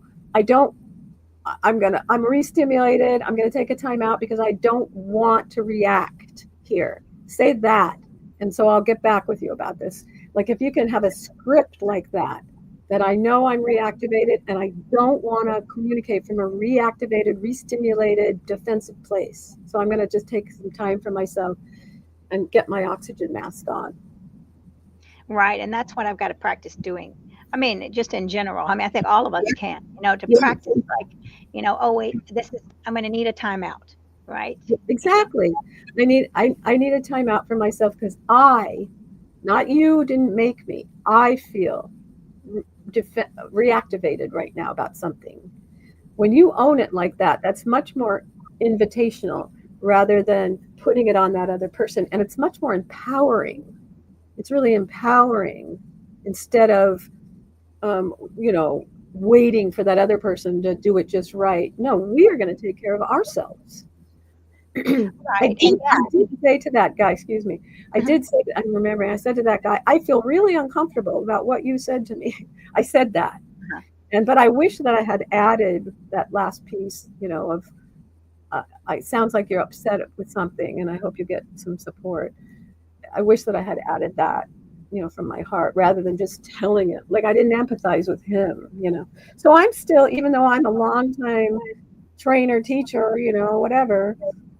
I'm re-stimulated. I'm gonna take a time out because I don't want to react here. Say that. And so I'll get back with you about this. Like if you can have a script like that, that I know I'm reactivated and I don't want to communicate from a reactivated, re-stimulated, defensive place. So I'm gonna just take some time for myself and get my oxygen mask on. Right. And that's what I've got to practice doing. I mean, just in general. I mean, I think all of us can, you know, to Yeah, practice like, you know, oh wait, I'm going to need a timeout, right? exactly. I need a time out for myself because not you, didn't make me. I feel reactivated right now about something. When you own it like that, that's much more invitational rather than putting it on that other person. And it's much more empowering. It's really empowering instead of, you know, waiting for that other person to do it just right. No, we are going to take care of ourselves. Right. And I did say to that guy, excuse me, I did say, I'm remembering, I said to that guy, I feel really uncomfortable about what you said to me. I said that. But I wish that I had added that last piece, you know, of, it sounds like you're upset with something and I hope you get some support. I wish that I had added that, you know, from my heart rather than just telling it. Like I didn't empathize with him, you know. So I'm still, even though I'm a long time trainer, teacher, you know, whatever,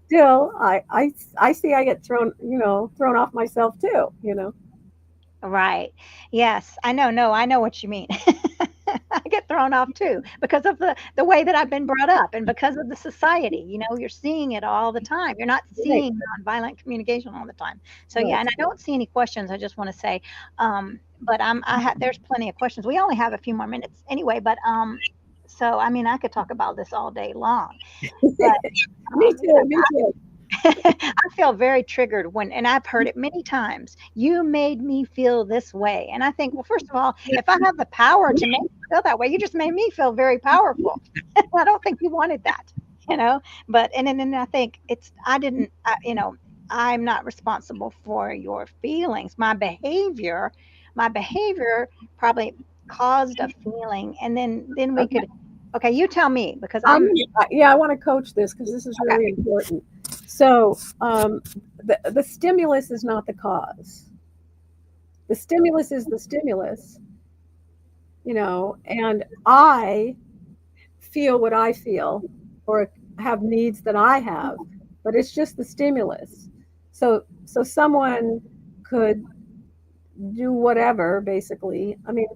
still I see I get thrown, you know, thrown off myself too, you know. right. Yes, I know. No, I know what you mean. I get thrown off too because of the way that I've been brought up and because of the society. You know, you're seeing it all the time. You're not Right, seeing nonviolent communication all the time. So yeah, right. and I don't see any questions. I just want to say, but there's plenty of questions. We only have a few more minutes anyway, but so I mean, I could talk about this all day long, but Me too, because me too. I feel very triggered and I've heard it many times. You made me feel this way. And I think, well, first of all, if I have the power to make you feel that way, you just made me feel very powerful. I don't think you wanted that, you know, but, and then I think you know, I'm not responsible for your feelings. My behavior probably caused a feeling. And then we could, okay, you tell me because Yeah, I want to coach this because this is okay. really important. So the stimulus is not the cause. The stimulus is the stimulus, you know, and I feel what I feel or have needs that I have, but it's just the stimulus. So someone could do whatever, basically. I mean,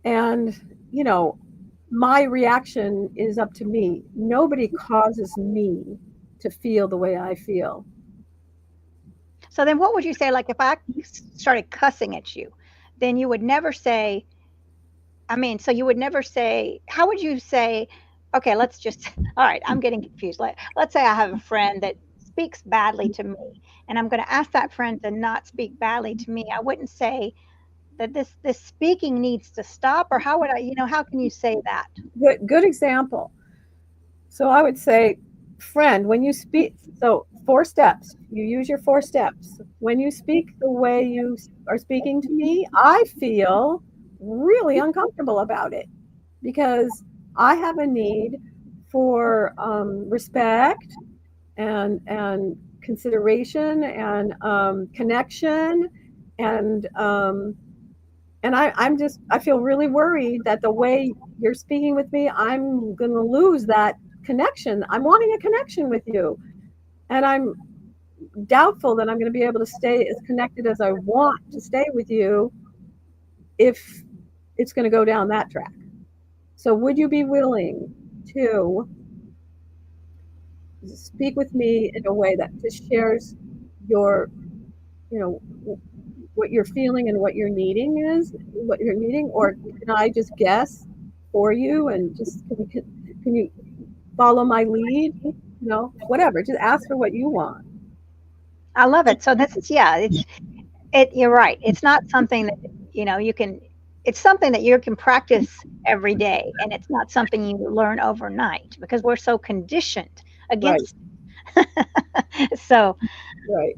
and my reaction is up to me. Nobody causes me to feel the way I feel. So then what would you say, like if I started cussing at you, then you would never say, so you would never say, how would you say, okay, let's just, all right, I'm getting confused. Let's say I have a friend that speaks badly to me, and I'm going to ask that friend to not speak badly to me. I wouldn't say that this speaking needs to stop, or how would I, how can you say that? Good example. So I would say, friend, when you speak, so 4 steps, you use your 4 steps. When you speak the way you are speaking to me, I feel really uncomfortable about it because I have a need for respect and consideration and connection and I feel really worried that the way you're speaking with me, I'm going to lose that connection. I'm wanting a connection with you. And I'm doubtful that I'm going to be able to stay as connected as I want to stay with you if it's going to go down that track. So would you be willing to speak with me in a way that just shares your, what you're feeling and what you're needing or can I just guess for you and just can you follow my lead? Whatever, just ask for what you want. I love it. So this is, yeah, you're right. It's not something that, you can, it's something that you can practice every day, and it's not something you learn overnight because we're so conditioned against it. So Right.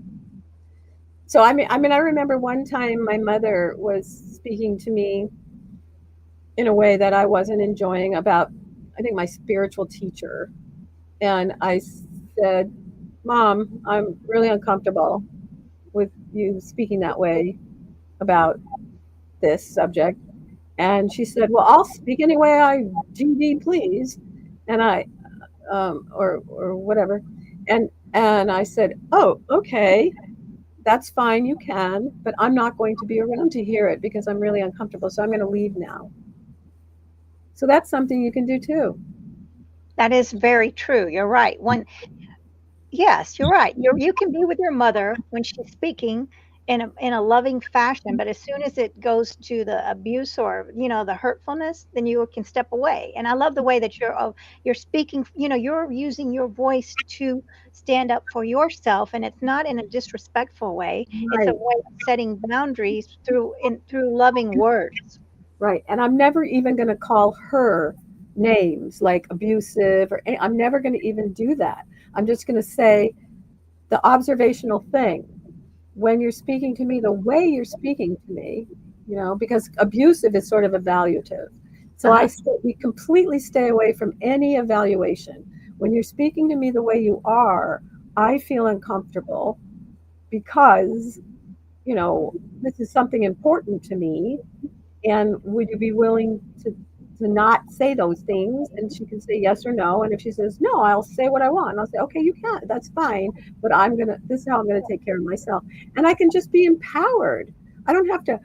So I remember one time my mother was speaking to me in a way that I wasn't enjoying about, I think, my spiritual teacher. And I said, Mom, I'm really uncomfortable with you speaking that way about this subject. And she said, well, I'll speak any way I GD please. And I, or whatever. And I said, oh, okay, that's fine, you can, but I'm not going to be around to hear it because I'm really uncomfortable. So I'm going to leave now. So that's something you can do too. that is very true. You're right. Yes, you're right. You can be with your mother when she's speaking in a loving fashion, but as soon as it goes to the abuse or the hurtfulness, then you can step away. And I love the way that you're speaking. You're using your voice to stand up for yourself, and it's not in a disrespectful way. It's a Right. way of setting boundaries through loving words. Right. And I'm never even going to call her names like abusive I'm never going to even do that. I'm just going to say the observational thing. When you're speaking to me, the way you're speaking to me, because abusive is sort of evaluative. So we completely stay away from any evaluation. When you're speaking to me the way you are, I feel uncomfortable because, this is something important to me. And would you be willing to not say those things? And she can say yes or no. And if she says no, I'll say what I want. And I'll say, okay, you can, that's fine. But this is how I'm gonna take care of myself. And I can just be empowered. I don't have to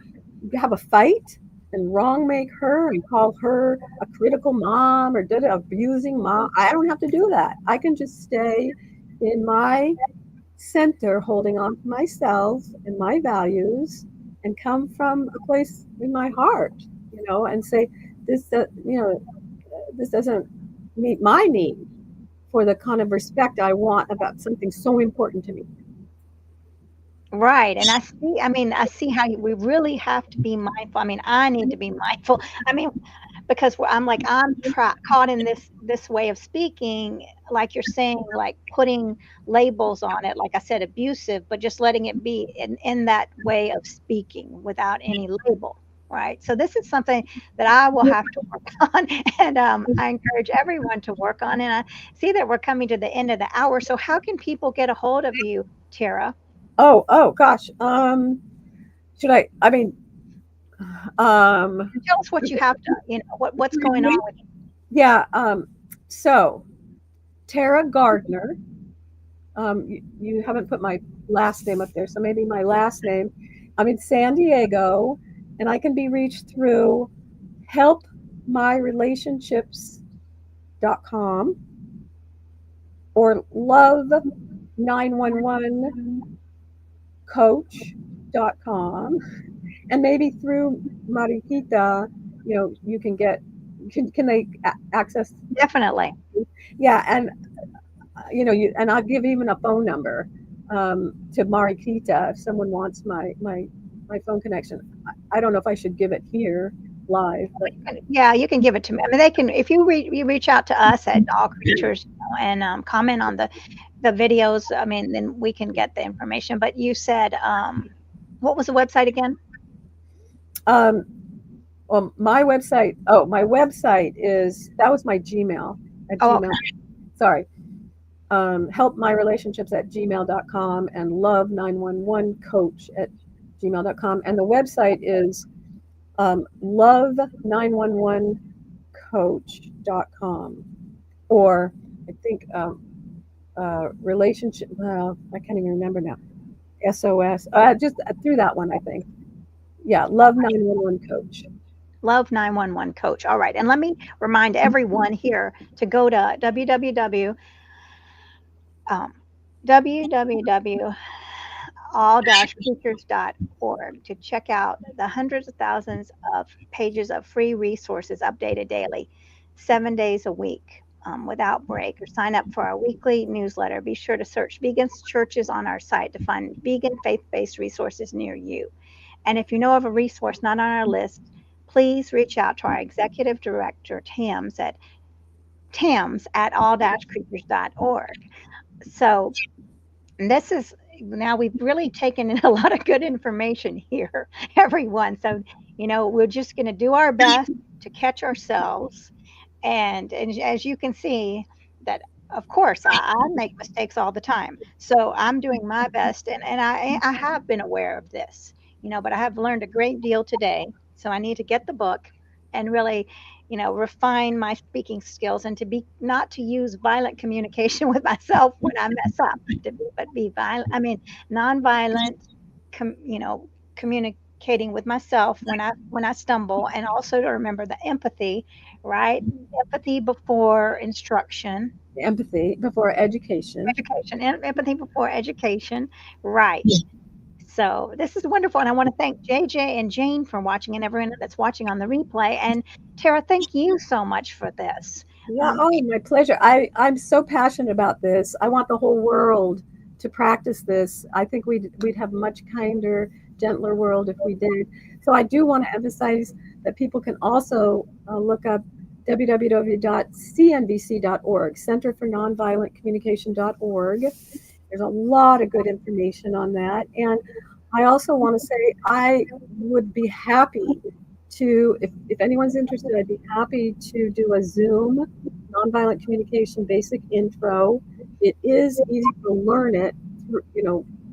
have a fight and wrong make her and call her a critical mom or abusing mom. I don't have to do that. I can just stay in my center, holding on to myself and my values, and come from a place in my heart, and say, this, this doesn't meet my need for the kind of respect I want about something so important to me. Right. And I see how we really have to be mindful. I need to be mindful. Because I'm caught in this way of speaking, like you're saying, like putting labels on it, like I said, abusive, but just letting it be in that way of speaking without any label. Right. So this is something that I will have to work on, and I encourage everyone to work on. And I see that we're coming to the end of the hour. So how can people get a hold of you, Tera? Oh gosh. Should I mean, Tell us what you have done. What's going on with you. Yeah. So Tera Gardner. You haven't put my last name up there, so maybe my last name. I'm in San Diego, and I can be reached through helpmyrelationships.com or love911coach.com, and maybe through Mariquita, you can get, can they access? Definitely. Yeah, and and I'll give even a phone number to Mariquita if someone wants my phone connection. I don't know if I should give it here live, but Yeah, you can give it to me. I mean, they can if you reach out to us at All Creatures, and comment on the videos. I mean, then we can get the information. But you said, what was the website again? um, well, my website is, that was my Gmail at Oh, Gmail. Sorry. Helpmyrelationships at gmail.com and love911coach at gmail.com. And the website is love911coach.com, or I think relationship, well, I can't even remember now. SOS. Just through that one, I think. Yeah, Love 911 Coach. Love 911 Coach. All right. And let me remind everyone here to go to um, www.all-creatures.org to check out the hundreds of thousands of pages of free resources updated daily, 7 days a week, without break, or sign up for our weekly newsletter. Be sure to search vegan churches on our site to find vegan faith-based resources near you. And if you know of a resource not on our list, please reach out to our executive director, Tams at all-creatures.org. So this is now we've really taken in a lot of good information here, everyone. So, we're just going to do our best to catch ourselves. And as you can see, that of course I make mistakes all the time. So I'm doing my best, and I have been aware of this, but I have learned a great deal today. So I need to get the book and really, refine my speaking skills, and to be not to use violent communication with myself when I mess up, but be violent. I mean, nonviolent, communicating with myself when I stumble, and also to remember the empathy, right? Empathy before instruction, Empathy before education. empathy before education, right? So this is wonderful, and I want to thank JJ and Jane for watching, and everyone that's watching on the replay. And Tara, thank you so much for this. Yeah, oh, my pleasure. I'm so passionate about this. I want the whole world to practice this. I think we'd have a much kinder, gentler world if we did. So I do want to emphasize that people can also look up www.cnvc.org, Center for Nonviolent Communication.org. There's a lot of good information on that. And I also want to say I would be happy to, if anyone's interested, I'd be happy to do a Zoom nonviolent communication basic intro. It is easy to learn it,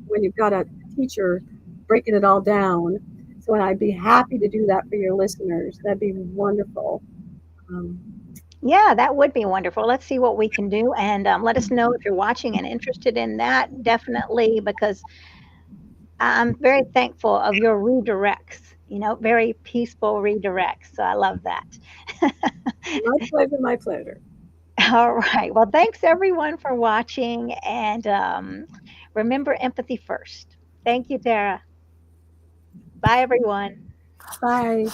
when you've got a teacher breaking it all down. So I'd be happy to do that for your listeners. That'd be wonderful. Yeah, that would be wonderful. Let's see what we can do, and let us know if you're watching and interested in that. Definitely, because I'm very thankful of your redirects. Very peaceful redirects. So I love that. My pleasure, my pleasure. All right. Well, thanks everyone for watching, and remember empathy first. Thank you, Tara. Bye, everyone. Bye.